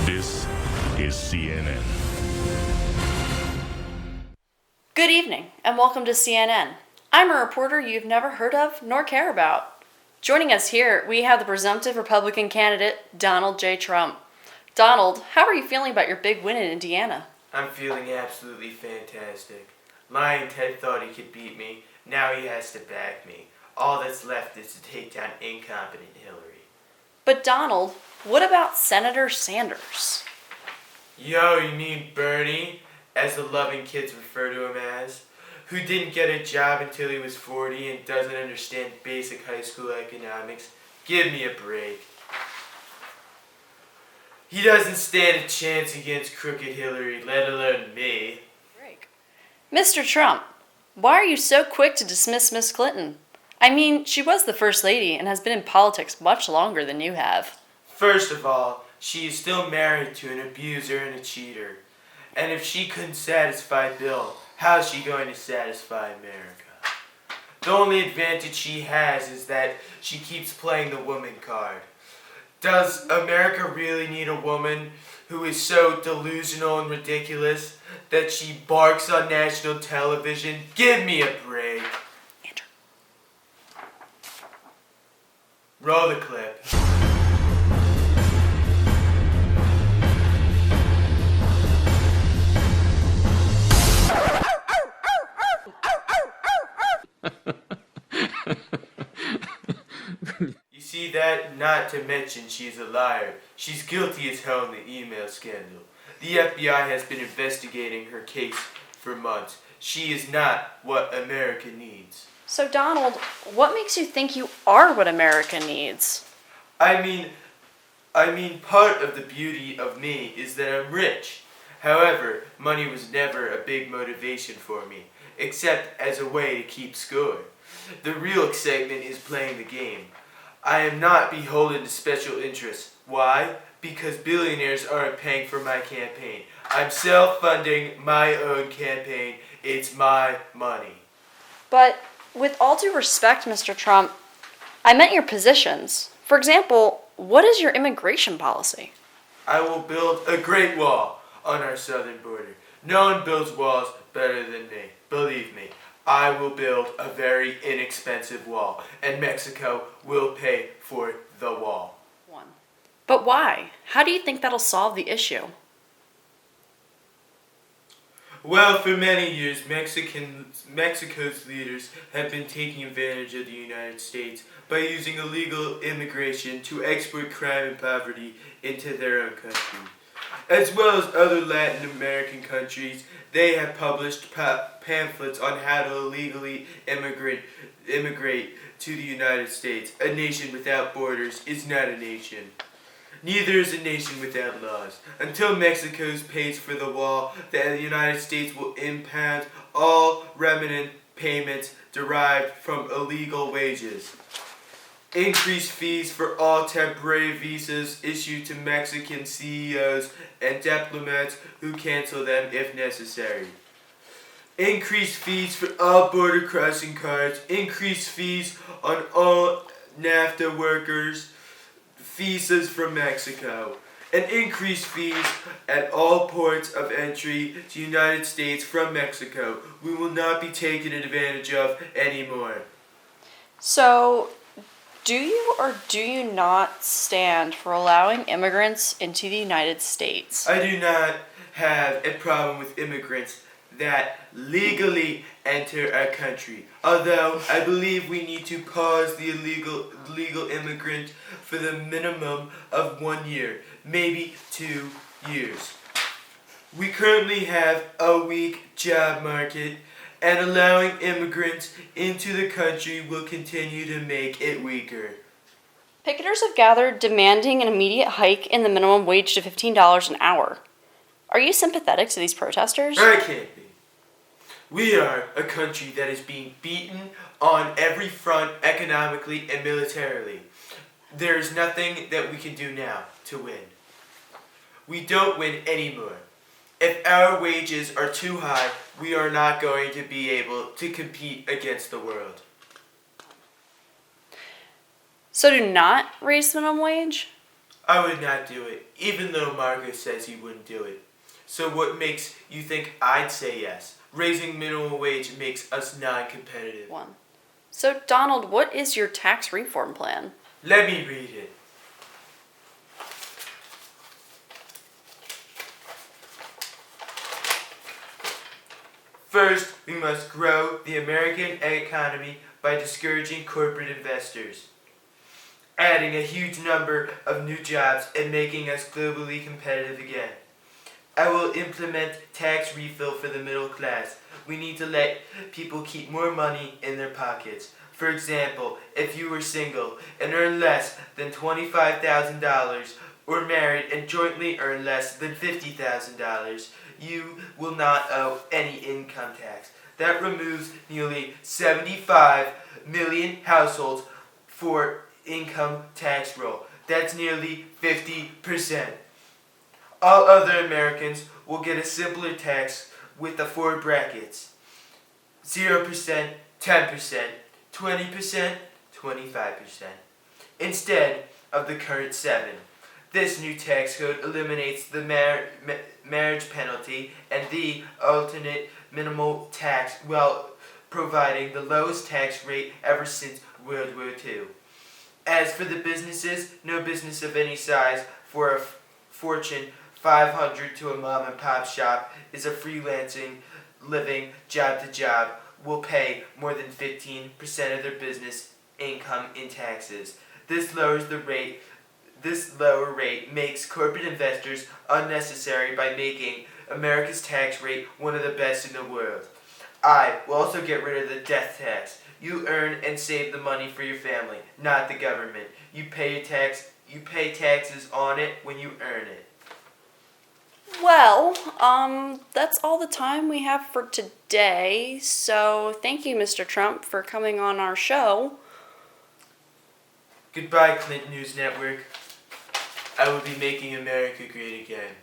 This is CNN. Good evening, and welcome to CNN. I'm a reporter you've never heard of nor care about. Joining us here, we have the presumptive Republican candidate, Donald J. Trump. Donald, how are you feeling about your big win in Indiana? I'm feeling absolutely fantastic. Lying Ted thought he could beat me. Now he has to back me. All that's left is to take down incompetent Hillary. But Donald, what about Senator Sanders? Yo, you mean Bernie, as the loving kids refer to him as, who didn't get a job until he was 40 and doesn't understand basic high school economics? Give me a break. He doesn't stand a chance against crooked Hillary, let alone me. Mr. Trump, why are you so quick to dismiss Miss Clinton? I mean, she was the First Lady and has been in politics much longer than you have. First of all, she is still married to an abuser and a cheater. And if she couldn't satisfy Bill, how's she going to satisfy America? The only advantage she has is that she keeps playing the woman card. Does America really need a woman who is so delusional and ridiculous that she barks on national television? Give me a break. Andrew. Roll the clip. You see that? Not to mention she's a liar. She's guilty as hell in the email scandal. The FBI has been investigating her case for months. She is not what America needs. So, Donald, what makes you think you are what America needs? I mean, part of the beauty of me is that I'm rich. However, money was never a big motivation for me, except as a way to keep score. The real excitement is playing the game. I am not beholden to special interests. Why? Because billionaires aren't paying for my campaign. I'm self-funding my own campaign. It's my money. But, with all due respect, Mr. Trump, I meant your positions. For example, what is your immigration policy? I will build a great wall on our southern border. No one builds walls better than me. Believe me, I will build a very inexpensive wall, and Mexico will pay for the wall. But why? How do you think that'll solve the issue? Well, for many years, Mexico's leaders have been taking advantage of the United States by using illegal immigration to export crime and poverty into their own country. As well as other Latin American countries, they have published pamphlets on how to illegally immigrate to the United States. A nation without borders is not a nation. Neither is a nation without laws. Until Mexico pays for the wall, the United States will impound all remnant payments derived from illegal wages. Increase fees for all temporary visas issued to Mexican CEOs and diplomats who cancel them if necessary. Increase fees for all border crossing cards. Increase fees on all NAFTA workers' visas from Mexico. And increase fees at all ports of entry to the United States from Mexico. We will not be taken advantage of anymore. So, do you or do you not stand for allowing immigrants into the United States? I do not have a problem with immigrants that legally enter our country. Although I believe we need to pause the illegal immigrant for the minimum of 1 year, maybe 2 years. We currently have a weak job market, and allowing immigrants into the country will continue to make it weaker. Picketers have gathered demanding an immediate hike in the minimum wage to $15 an hour. Are you sympathetic to these protesters? I can't be. We are a country that is being beaten on every front economically and militarily. There is nothing that we can do now to win. We don't win anymore. If our wages are too high, we are not going to be able to compete against the world. So do not raise the minimum wage? I would not do it, even though Marco says he wouldn't do it. So what makes you think I'd say yes? Raising minimum wage makes us non-competitive. 1. So, Donald, what is your tax reform plan? Let me read it. First, we must grow the American economy by discouraging corporate investors, adding a huge number of new jobs and making us globally competitive again. I will implement tax refill for the middle class. We need to let people keep more money in their pockets. For example, if you were single and earn less than $25,000 or married and jointly earn less than $50,000, you will not owe any income tax. That removes nearly 75 million households for income tax roll. That's nearly 50%. All other Americans will get a simpler tax with the 4 brackets: 0%, 10%, 20%, 25%, instead of the current 7. This new tax code eliminates the marriage penalty and the alternate minimal tax while providing the lowest tax rate ever since World War II. As for the businesses, no business of any size for a Fortune 500 to a mom and pop shop is a freelancing living job to job will pay more than 15% of their business income in taxes. This lower rate makes corporate investors unnecessary by making America's tax rate one of the best in the world. I will also get rid of the death tax. You earn and save the money for your family, not the government. You pay taxes on it when you earn it. Well, that's all the time we have for today. So, thank you, Mr. Trump, for coming on our show. Goodbye, Clinton News Network. I will be making America great again.